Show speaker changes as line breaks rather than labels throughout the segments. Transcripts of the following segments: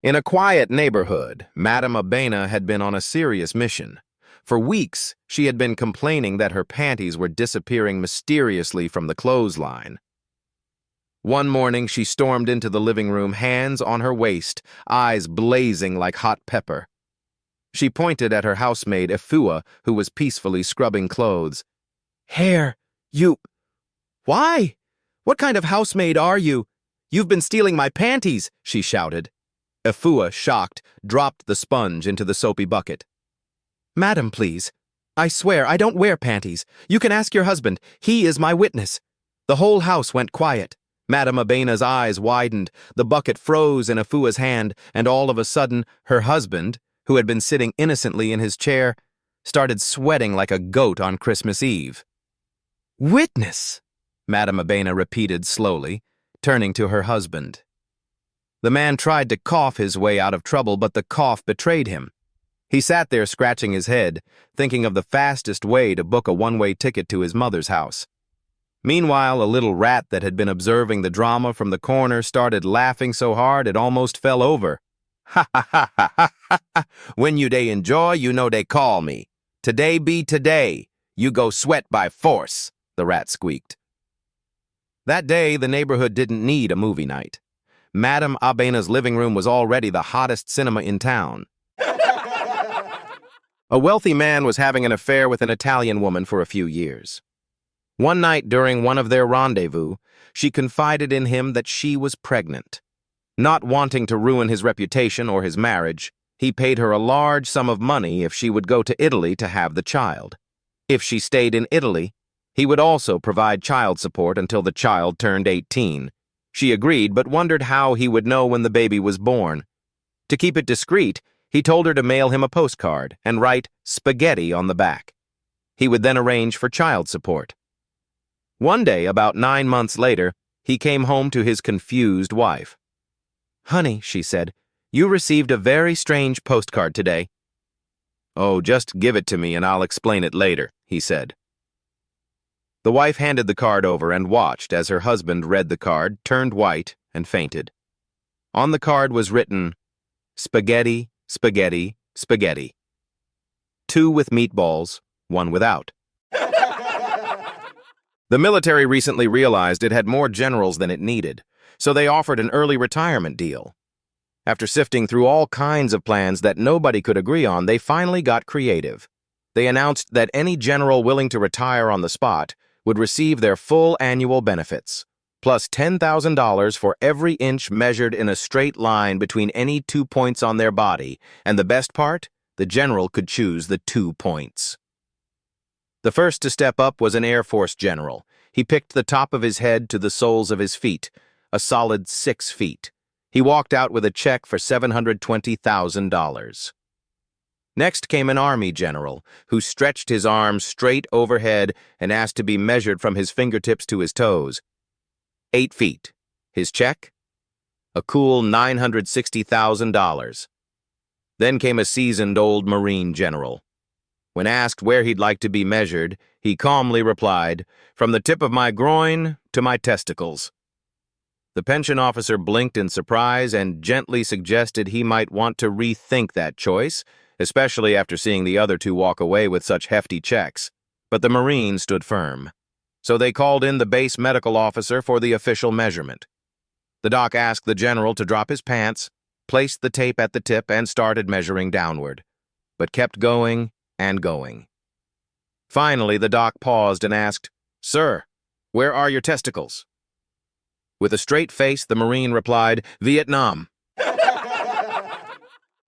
In a quiet neighborhood, Madame Abena had been on a serious mission. For weeks, she had been complaining that her panties were disappearing mysteriously from the clothesline. One morning, she stormed into the living room, hands on her waist, eyes blazing like hot pepper. She pointed at her housemaid, Efua, who was peacefully scrubbing clothes. "Hair, you... Why? What kind of housemaid are you? You've been stealing my panties," she shouted. Efua, shocked, dropped the sponge into the soapy bucket. "Madam, please. I swear I don't wear panties. You can ask your husband. He is my witness." The whole house went quiet. Madame Abena's eyes widened, the bucket froze in Efua's hand, and all of a sudden, her husband, who had been sitting innocently in his chair, started sweating like a goat on Christmas Eve. "Witness," Madame Abena repeated slowly, turning to her husband. The man tried to cough his way out of trouble, but the cough betrayed him. He sat there scratching his head, thinking of the fastest way to book a one-way ticket to his mother's house. Meanwhile, a little rat that had been observing the drama from the corner started laughing so hard it almost fell over. "Ha ha ha ha ha ha! When you dey enjoy, you know they call me. Today be today. You go sweat by force," the rat squeaked. That day, the neighborhood didn't need a movie night. Madame Abena's living room was already the hottest cinema in town. A wealthy man was having an affair with an Italian woman for a few years. One night during one of their rendezvous, she confided in him that she was pregnant. Not wanting to ruin his reputation or his marriage, he paid her a large sum of money if she would go to Italy to have the child. If she stayed in Italy, he would also provide child support until the child turned 18. She agreed, but wondered how he would know when the baby was born. To keep it discreet, he told her to mail him a postcard and write spaghetti on the back. He would then arrange for child support. One day, about 9 months later, he came home to his confused wife. "Honey," she said, "you received a very strange postcard today." "Oh, just give it to me and I'll explain it later," he said. The wife handed the card over and watched as her husband read the card, turned white, and fainted. On the card was written, "Spaghetti, spaghetti, spaghetti. 2 with meatballs, 1 without." The military recently realized it had more generals than it needed, so they offered an early retirement deal. After sifting through all kinds of plans that nobody could agree on, they finally got creative. They announced that any general willing to retire on the spot would receive their full annual benefits, plus $10,000 for every inch measured in a straight line between any 2 points on their body, and the best part, the general could choose the 2 points. The first to step up was an Air Force general. He picked the top of his head to the soles of his feet, a solid 6 feet. He walked out with a check for $720,000. Next came an Army general, who stretched his arms straight overhead and asked to be measured from his fingertips to his toes. 8 feet. His check? A cool $960,000. Then came a seasoned old Marine general. When asked where he'd like to be measured, he calmly replied, "From the tip of my groin to my testicles." The pension officer blinked in surprise and gently suggested he might want to rethink that choice, especially after seeing the other 2 walk away with such hefty checks. But the Marine stood firm. So they called in the base medical officer for the official measurement. The doc asked the general to drop his pants, placed the tape at the tip, and started measuring downward, but kept going and going. Finally, the doc paused and asked, "Sir, where are your testicles?" With a straight face, the Marine replied, "Vietnam."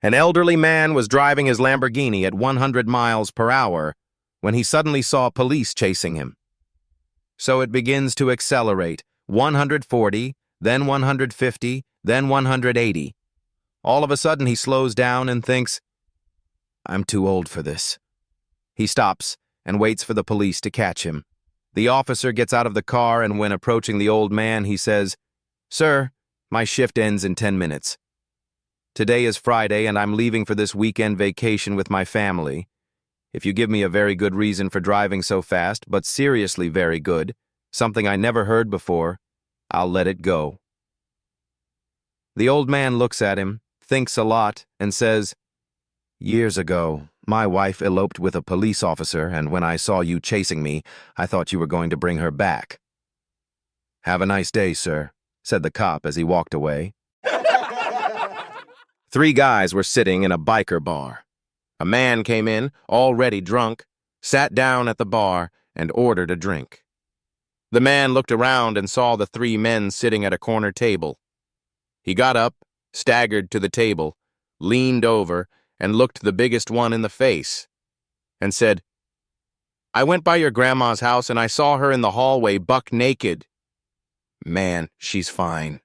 An elderly man was driving his Lamborghini at 100 miles per hour when he suddenly saw police chasing him. So it begins to accelerate, 140, then 150, then 180. All of a sudden, he slows down and thinks, "I'm too old for this." He stops and waits for the police to catch him. The officer gets out of the car, and when approaching the old man, he says, "Sir, my shift ends in 10 minutes. Today is Friday, and I'm leaving for this weekend vacation with my family. If you give me a very good reason for driving so fast, but seriously very good, something I never heard before, I'll let it go." The old man looks at him, thinks a lot and says, "Years ago, my wife eloped with a police officer, and when I saw you chasing me, I thought you were going to bring her back." "Have a nice day, sir," said the cop as he walked away. Three guys were sitting in a biker bar. A man came in, already drunk, sat down at the bar, and ordered a drink. The man looked around and saw the three men sitting at a corner table. He got up, staggered to the table, leaned over, and looked the biggest one in the face, and said, "I went by your grandma's house and I saw her in the hallway buck naked. Man, she's fine."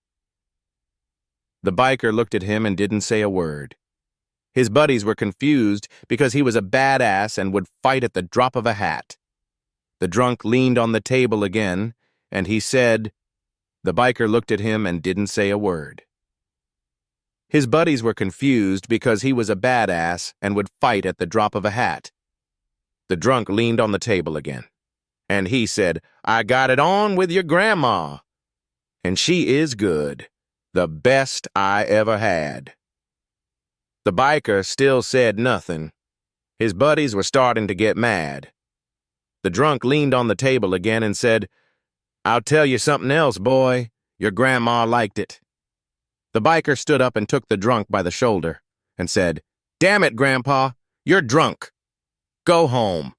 The biker looked at him and didn't say a word. His buddies were confused because he was a badass and would fight at the drop of a hat. The drunk leaned on the table again, and he said, the biker looked at him and didn't say a word. His buddies were confused because he was a badass and would fight at the drop of a hat. The drunk leaned on the table again, and he said, "I got it on with your grandma, and she is good. The best I ever had." The biker still said nothing. His buddies were starting to get mad. The drunk leaned on the table again and said, "I'll tell you something else, boy. Your grandma liked it." The biker stood up and took the drunk by the shoulder and said, "Damn it, Grandpa, you're drunk. Go home."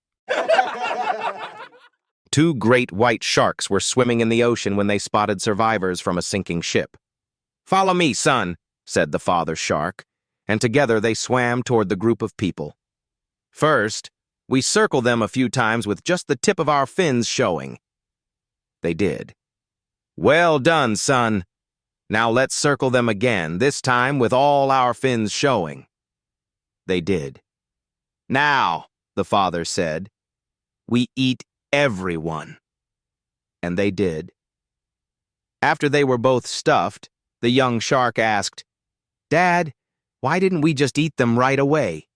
Two great white sharks were swimming in the ocean when they spotted survivors from a sinking ship. "Follow me, son," said the father shark, and together they swam toward the group of people. "First, we circle them a few times with just the tip of our fins showing." They did. "Well done, son. Now let's circle them again, this time with all our fins showing." They did. "Now," the father said, "we eat everyone." And they did. After they were both stuffed, the young shark asked, "Dad, why didn't we just eat them right away?"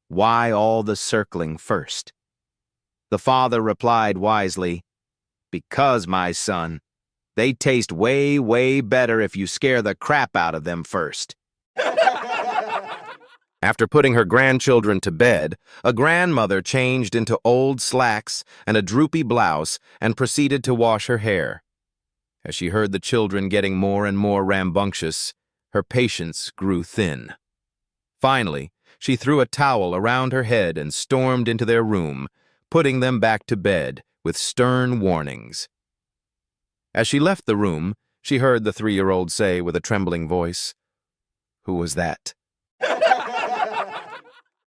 "Why all the circling first?" The father replied wisely, "Because, my son, they taste way, way better if you scare the crap out of them first." After putting her grandchildren to bed, a grandmother changed into old slacks and a droopy blouse and proceeded to wash her hair. As she heard the children getting more and more rambunctious, her patience grew thin. Finally, she threw a towel around her head and stormed into their room, putting them back to bed with stern warnings. As she left the room, she heard the 3-year-old say with a trembling voice, "Who was that?"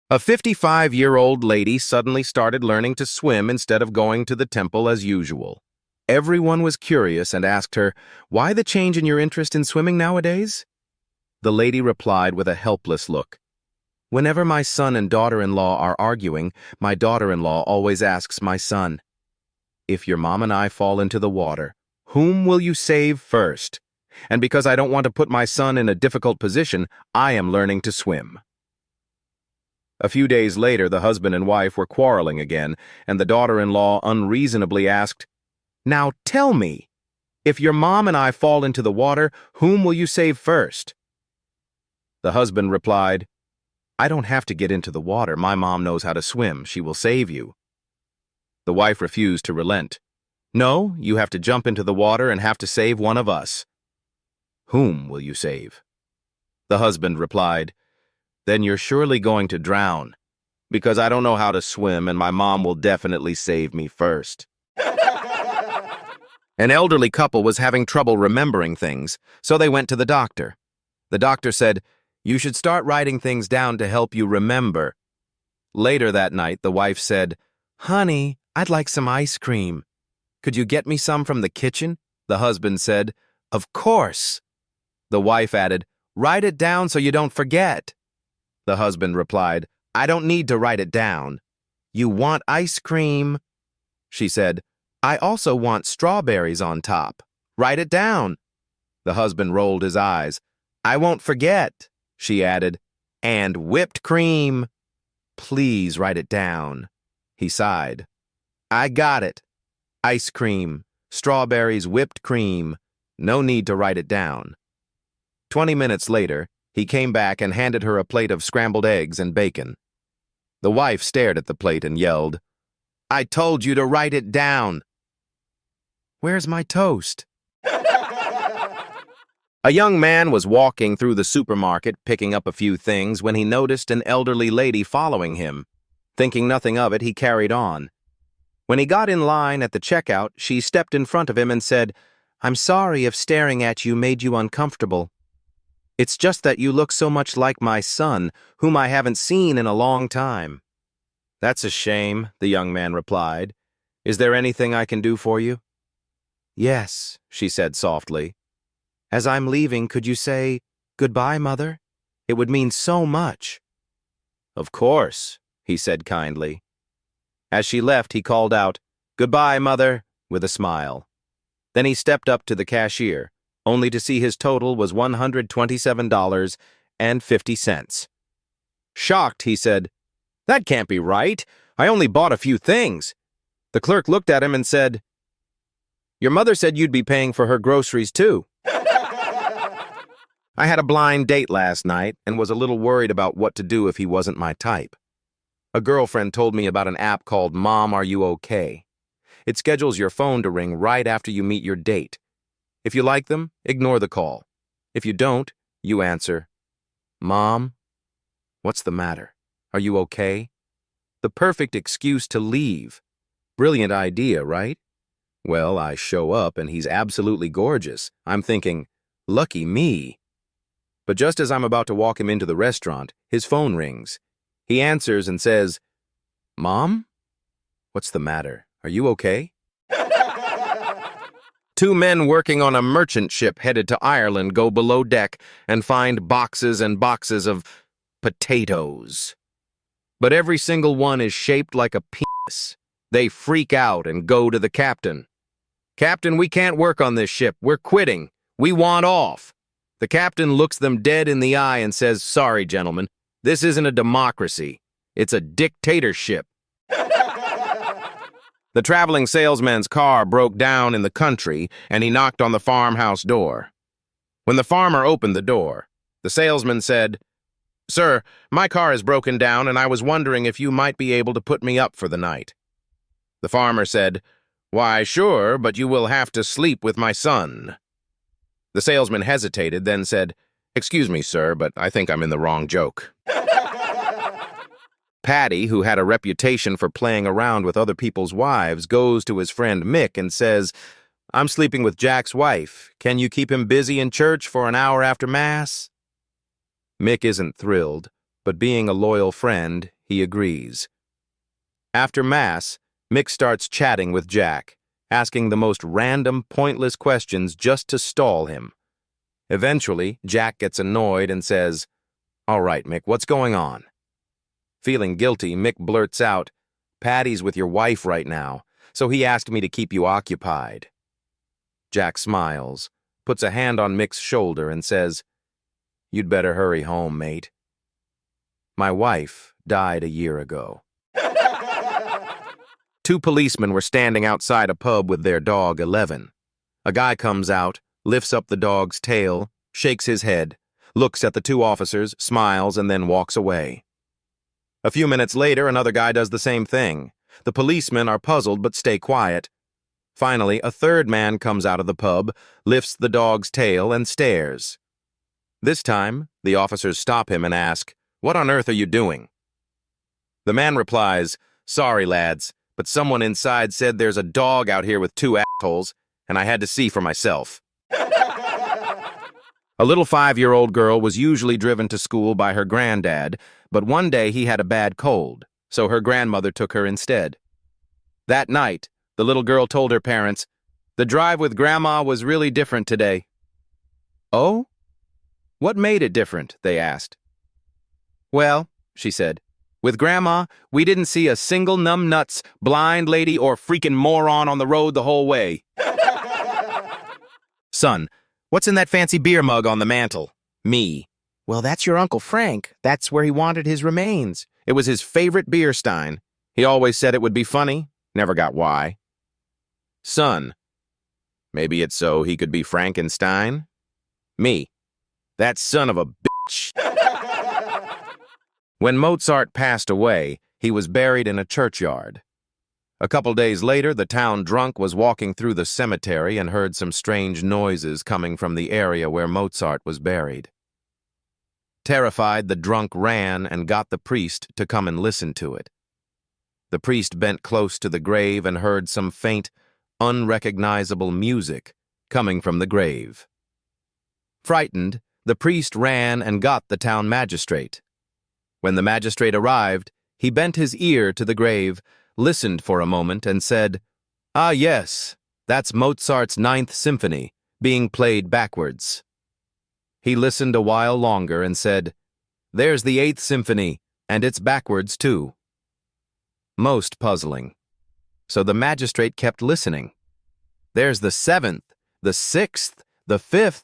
A 55-year-old lady suddenly started learning to swim instead of going to the temple as usual. Everyone was curious and asked her, "Why the change in your interest in swimming nowadays?" The lady replied with a helpless look, "Whenever my son and daughter-in-law are arguing, my daughter-in-law always asks my son, 'If your mom and I fall into the water, whom will you save first?' And because I don't want to put my son in a difficult position, I am learning to swim." A few days later, the husband and wife were quarreling again, and the daughter-in-law unreasonably asked, "Now tell me, if your mom and I fall into the water, whom will you save first?" The husband replied, "I don't have to get into the water. My mom knows how to swim. She will save you." The wife refused to relent. "No, you have to jump into the water and have to save one of us." "Whom will you save?" The husband replied, "Then you're surely going to drown, because I don't know how to swim and my mom will definitely save me first." An elderly couple was having trouble remembering things, so they went to the doctor. The doctor said, "You should start writing things down to help you remember." Later that night, the wife said, "Honey, I'd like some ice cream. Could you get me some from the kitchen?" The husband said, "Of course." The wife added, "Write it down so you don't forget." The husband replied, "I don't need to write it down." "You want ice cream?" She said, "I also want strawberries on top. Write it down." The husband rolled his eyes. "I won't forget," she added, "and whipped cream." "Please write it down." He sighed. "I got it. Ice cream, strawberries, whipped cream. No need to write it down." 20 minutes later, He came back and handed her a plate of scrambled eggs and bacon. The wife stared at the plate and yelled, "I told you to write it down." "Where's my toast?" A young man was walking through the supermarket picking up a few things when he noticed an elderly lady following him. Thinking nothing of it, he carried on. When he got in line at the checkout, she stepped in front of him and said, "I'm sorry if staring at you made you uncomfortable. It's just that you look so much like my son, whom I haven't seen in a long time." "That's a shame," the young man replied. "Is there anything I can do for you?" "Yes," she said softly. "As I'm leaving, could you say, 'Goodbye, Mother'? It would mean so much." "Of course," he said kindly. As she left, he called out, "Goodbye, Mother," with a smile. Then he stepped up to the cashier, only to see his total was $127.50. Shocked, he said, "That can't be right. I only bought a few things." The clerk looked at him and said, "Your mother said you'd be paying for her groceries too." I had a blind date last night and was a little worried about what to do if he wasn't my type. A girlfriend told me about an app called Mom, Are You OK? It schedules your phone to ring right after you meet your date. If you like them, ignore the call. If you don't, you answer, "Mom, what's the matter? Are you okay?" The perfect excuse to leave. Brilliant idea, right? Well, I show up and he's absolutely gorgeous. I'm thinking, lucky me. But just as I'm about to walk him into the restaurant, his phone rings. He answers and says, "Mom? What's the matter? Are you okay?" Two men working on a merchant ship headed to Ireland go below deck and find boxes and boxes of potatoes. But every single one is shaped like a penis. They freak out and go to the captain. "Captain, we can't work on this ship. We're quitting. We want off." The captain looks them dead in the eye and says, "Sorry, gentlemen. This isn't a democracy. It's a dictatorship." The traveling salesman's car broke down in the country, and he knocked on the farmhouse door. When the farmer opened the door, the salesman said, "Sir, my car is broken down, and I was wondering if you might be able to put me up for the night." The farmer said, "Why, sure, but you will have to sleep with my son." The salesman hesitated, then said, "Excuse me, sir, but I think I'm in the wrong joke." Patty, who had a reputation for playing around with other people's wives, goes to his friend Mick and says, "I'm sleeping with Jack's wife. Can you keep him busy in church for an hour after Mass?" Mick isn't thrilled, but being a loyal friend, he agrees. After Mass, Mick starts chatting with Jack, asking the most random, pointless questions just to stall him. Eventually, Jack gets annoyed and says, "All right, Mick, what's going on?" Feeling guilty, Mick blurts out, "Patty's with your wife right now, so he asked me to keep you occupied." Jack smiles, puts a hand on Mick's shoulder and says, "You'd better hurry home, mate. My wife died a year ago." Two policemen were standing outside a pub with their dog, 11. A guy comes out, lifts up the dog's tail, shakes his head, looks at the two officers, smiles, and then walks away. A few minutes later, another guy does the same thing. The policemen are puzzled but stay quiet. Finally, a third man comes out of the pub, lifts the dog's tail, and stares. This time, the officers stop him and ask, "What on earth are you doing?" The man replies, "Sorry, lads, but someone inside said there's a dog out here with two assholes, and I had to see for myself." A little 5-year-old girl was usually driven to school by her granddad, but one day he had a bad cold, so her grandmother took her instead. That night, the little girl told her parents, "The drive with Grandma was really different today." "Oh? What made it different?" they asked. "Well," she said, "with Grandma, we didn't see a single numbnuts, blind lady, or freaking moron on the road the whole way." "Son, what's in that fancy beer mug on the mantel?" "Me." "Well, that's your Uncle Frank. That's where he wanted his remains. It was his favorite beer stein. He always said it would be funny. Never got why." "Son, maybe it's so he could be Frankenstein?" "Me. That son of a bitch bitch! When Mozart passed away, he was buried in a churchyard. A couple days later, the town drunk was walking through the cemetery and heard some strange noises coming from the area where Mozart was buried. Terrified, the drunk ran and got the priest to come and listen to it. The priest bent close to the grave and heard some faint, unrecognizable music coming from the grave. Frightened, the priest ran and got the town magistrate. When the magistrate arrived, he bent his ear to the grave, listened for a moment, and said, "Ah, yes, that's Mozart's Ninth Symphony, being played backwards." He listened a while longer and said, "There's the Eighth Symphony, and it's backwards too." Most puzzling. So the magistrate kept listening. "There's the Seventh, the Sixth, the Fifth."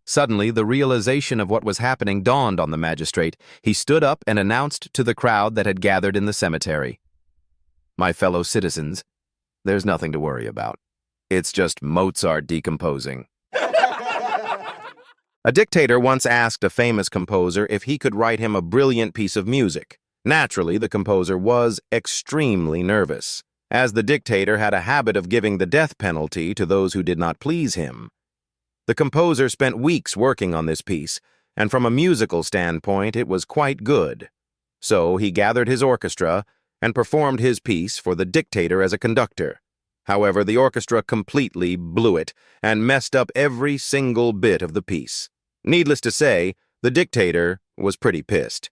Suddenly, the realization of what was happening dawned on the magistrate. He stood up and announced to the crowd that had gathered in the cemetery, "My fellow citizens, there's nothing to worry about. It's just Mozart decomposing." A dictator once asked a famous composer if he could write him a brilliant piece of music. Naturally, the composer was extremely nervous, as the dictator had a habit of giving the death penalty to those who did not please him. The composer spent weeks working on this piece, and from a musical standpoint, it was quite good. So he gathered his orchestra and performed his piece for the dictator as a conductor. However, the orchestra completely blew it and messed up every single bit of the piece. Needless to say, the dictator was pretty pissed.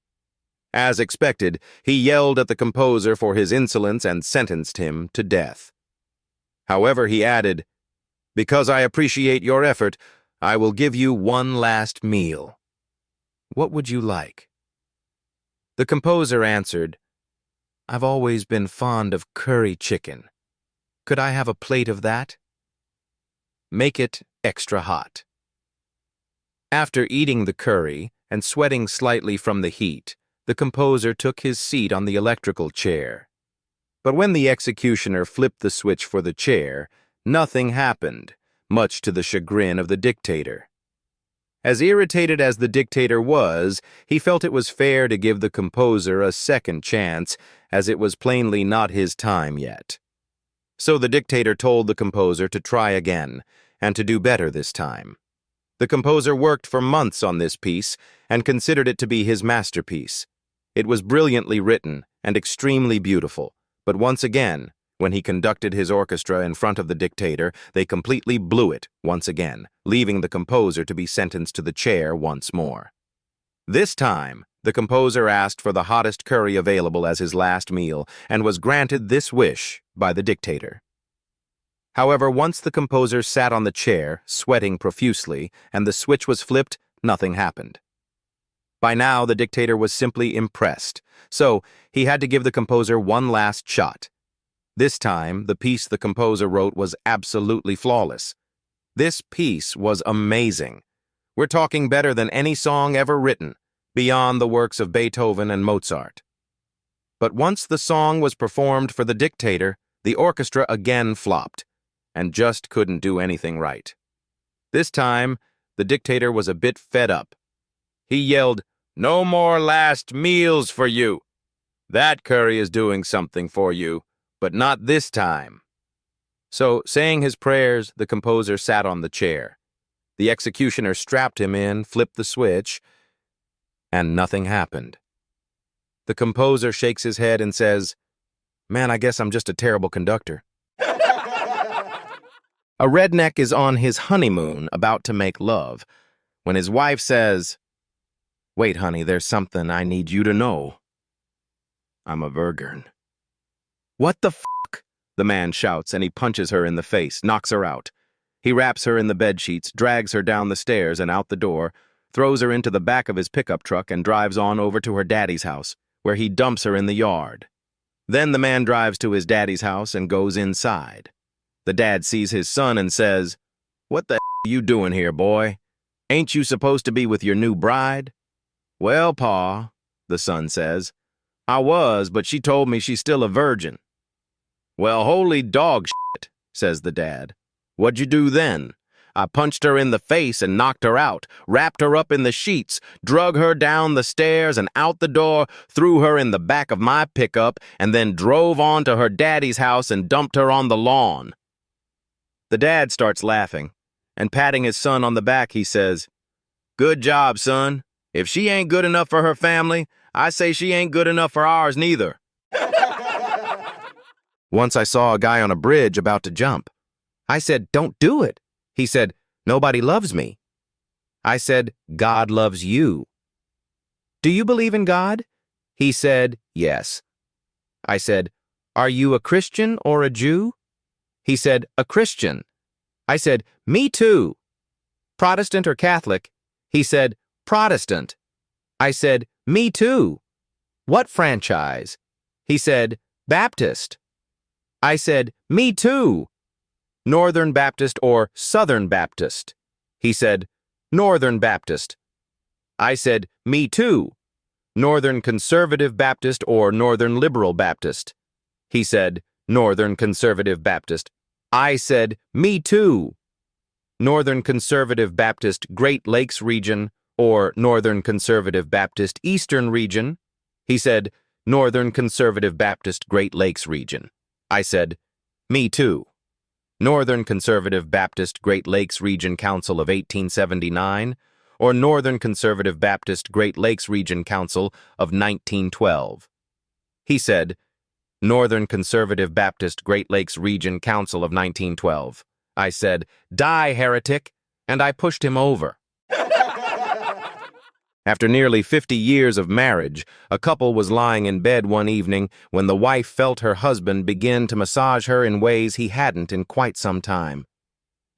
As expected, he yelled at the composer for his insolence and sentenced him to death. However, he added, "Because I appreciate your effort, I will give you one last meal. What would you like?" The composer answered, "I've always been fond of curry chicken. Could I have a plate of that? Make it extra hot." After eating the curry and sweating slightly from the heat, the composer took his seat on the electrical chair. But when the executioner flipped the switch for the chair, nothing happened, much to the chagrin of the dictator. As irritated as the dictator was, he felt it was fair to give the composer a second chance, as it was plainly not his time yet. So the dictator told the composer to try again, and to do better this time. The composer worked for months on this piece, and considered it to be his masterpiece. It was brilliantly written and extremely beautiful, but once again, when he conducted his orchestra in front of the dictator, they completely blew it once again, leaving the composer to be sentenced to the chair once more. This time, the composer asked for the hottest curry available as his last meal, and was granted this wish by the dictator. However, once the composer sat on the chair, sweating profusely, and the switch was flipped, nothing happened. By now, the dictator was simply impressed, so he had to give the composer one last shot. This time, the piece the composer wrote was absolutely flawless. This piece was amazing. We're talking better than any song ever written, beyond the works of Beethoven and Mozart. But once the song was performed for the dictator, the orchestra again flopped, and just couldn't do anything right. This time, the dictator was a bit fed up. He yelled, "No more last meals for you. That curry is doing something for you, but not this time." So, saying his prayers, the composer sat on the chair. The executioner strapped him in, flipped the switch, and nothing happened. The composer shakes his head and says, "Man, I guess I'm just a terrible conductor." A redneck is on his honeymoon about to make love when his wife says, "Wait, honey, there's something I need you to know. I'm a virgin." "What the fuck?" the man shouts, and he punches her in the face, knocks her out. He wraps her in the bedsheets, drags her down the stairs and out the door, throws her into the back of his pickup truck and drives on over to her daddy's house, where he dumps her in the yard. Then the man drives to his daddy's house and goes inside. The dad sees his son and says, "What the hell are you doing here, boy? Ain't you supposed to be with your new bride?" "Well, Pa," the son says, "I was, but she told me she's still a virgin." "Well, holy dog shit," says the dad. "What'd you do then?" I punched her in the face and knocked her out, wrapped her up in the sheets, drug her down the stairs and out the door, threw her in the back of my pickup, and then drove on to her daddy's house and dumped her on the lawn. The dad starts laughing, and patting his son on the back, he says, "Good job, son. If she ain't good enough for her family, I say she ain't good enough for ours neither." Once I saw a guy on a bridge about to jump. I said, "Don't do it." He said, "Nobody loves me." I said, "God loves you." "Do you believe in God?" He said, "Yes." I said, "Are you a Christian or a Jew?" He said, "A Christian." I said, "Me too." "Protestant or Catholic?" He said, "Protestant." I said, "Me too." "What franchise?" He said, "Baptist." I said, "Me too." "Northern Baptist or Southern Baptist?" He said, "Northern Baptist." I said, "Me too." "Northern Conservative Baptist or Northern Liberal Baptist?" He said, "Northern Conservative Baptist." I said, "Me too." "Northern Conservative Baptist Great Lakes Region or Northern Conservative Baptist Eastern Region?" He said, "Northern Conservative Baptist Great Lakes Region." I said, "Me too." "Northern Conservative Baptist Great Lakes Region Council of 1879 or Northern Conservative Baptist Great Lakes Region Council of 1912? He said, "Northern Conservative Baptist Great Lakes Region Council of 1912. I said, "Die, heretic," and I pushed him over. After nearly 50 years of marriage, a couple was lying in bed one evening when the wife felt her husband begin to massage her in ways he hadn't in quite some time.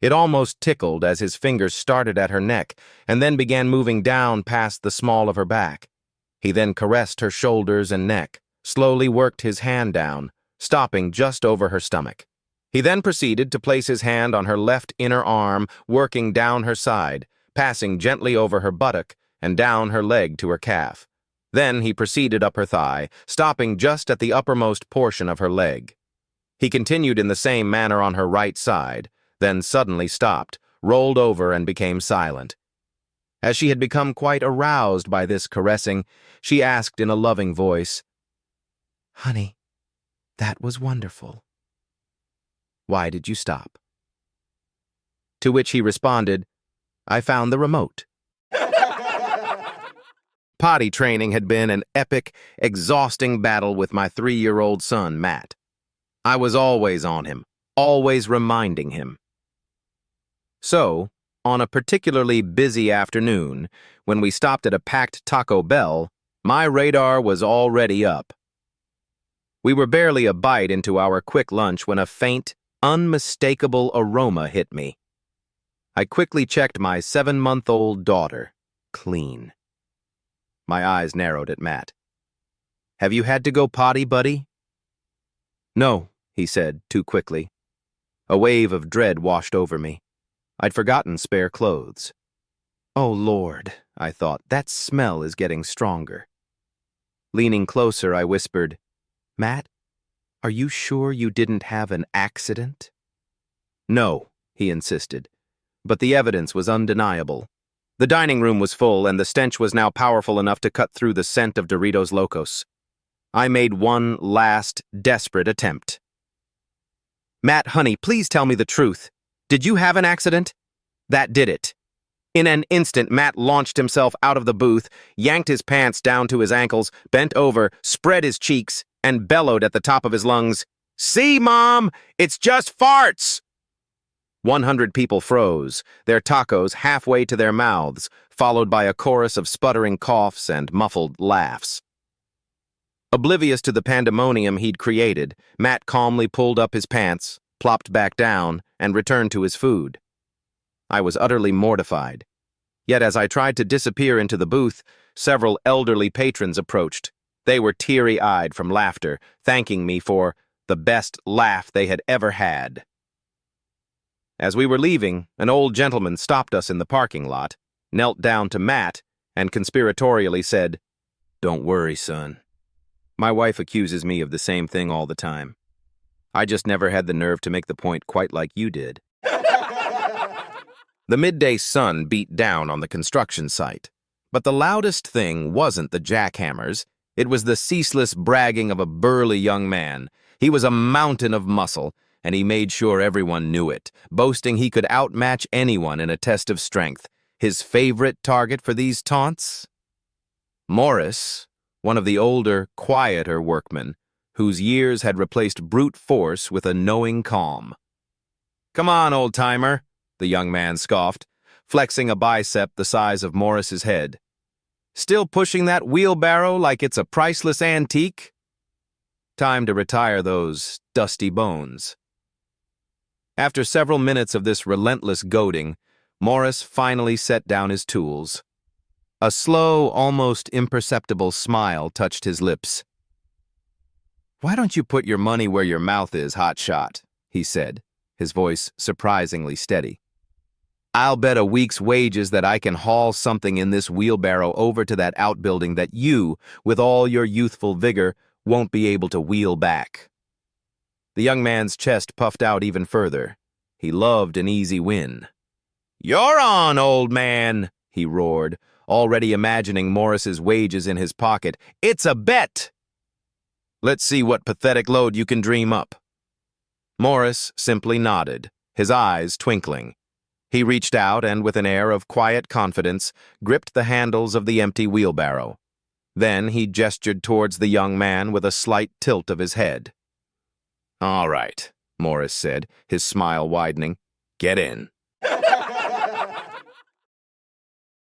It almost tickled as his fingers started at her neck and then began moving down past the small of her back. He then caressed her shoulders and neck, slowly worked his hand down, stopping just over her stomach. He then proceeded to place his hand on her left inner arm, working down her side, passing gently over her buttock and down her leg to her calf. Then he proceeded up her thigh, stopping just at the uppermost portion of her leg. He continued in the same manner on her right side, then suddenly stopped, rolled over, and became silent. As she had become quite aroused by this caressing, she asked in a loving voice, "Honey, that was wonderful. Why did you stop?" To which he responded, "I found the remote." Potty training had been an epic, exhausting battle with my 3-year-old son, Matt. I was always on him, always reminding him. So, on a particularly busy afternoon, when we stopped at a packed Taco Bell, my radar was already up. We were barely a bite into our quick lunch when a faint, unmistakable aroma hit me. I quickly checked my 7-month-old daughter, clean. My eyes narrowed at Matt. "Have you had to go potty, buddy?" "No," he said, too quickly. A wave of dread washed over me. I'd forgotten spare clothes. "Oh, Lord," I thought, "that smell is getting stronger." Leaning closer, I whispered, "Matt, are you sure you didn't have an accident?" "No," he insisted, but the evidence was undeniable. The dining room was full, and the stench was now powerful enough to cut through the scent of Doritos Locos. I made one last, desperate attempt. "Matt, honey, please tell me the truth. Did you have an accident?" That did it. In an instant, Matt launched himself out of the booth, yanked his pants down to his ankles, bent over, spread his cheeks, and bellowed at the top of his lungs, "See, Mom, it's just farts!" 100 people froze, their tacos halfway to their mouths, followed by a chorus of sputtering coughs and muffled laughs. Oblivious to the pandemonium he'd created, Matt calmly pulled up his pants, plopped back down, and returned to his food. I was utterly mortified. Yet as I tried to disappear into the booth, several elderly patrons approached. They were teary-eyed from laughter, thanking me for the best laugh they had ever had. As we were leaving, an old gentleman stopped us in the parking lot, knelt down to Matt, and conspiratorially said, "Don't worry, son. My wife accuses me of the same thing all the time. I just never had the nerve to make the point quite like you did." The midday sun beat down on the construction site. But the loudest thing wasn't the jackhammers. It was the ceaseless bragging of a burly young man. He was a mountain of muscle, and he made sure everyone knew it, boasting he could outmatch anyone in a test of strength. His favorite target for these taunts? Morris, one of the older, quieter workmen, whose years had replaced brute force with a knowing calm. "Come on, old-timer," the young man scoffed, flexing a bicep the size of Morris's head. "Still pushing that wheelbarrow like it's a priceless antique? Time to retire those dusty bones." After several minutes of this relentless goading, Morris finally set down his tools. A slow, almost imperceptible smile touched his lips. "Why don't you put your money where your mouth is, hotshot?" he said, his voice surprisingly steady. "I'll bet a week's wages that I can haul something in this wheelbarrow over to that outbuilding that you, with all your youthful vigor, won't be able to wheel back." The young man's chest puffed out even further. He loved an easy win. "You're on, old man," he roared, already imagining Morris's wages in his pocket. "It's a bet! Let's see what pathetic load you can dream up." Morris simply nodded, his eyes twinkling. He reached out and, with an air of quiet confidence, gripped the handles of the empty wheelbarrow. Then he gestured towards the young man with a slight tilt of his head. "All right," Morris said, his smile widening. "Get in."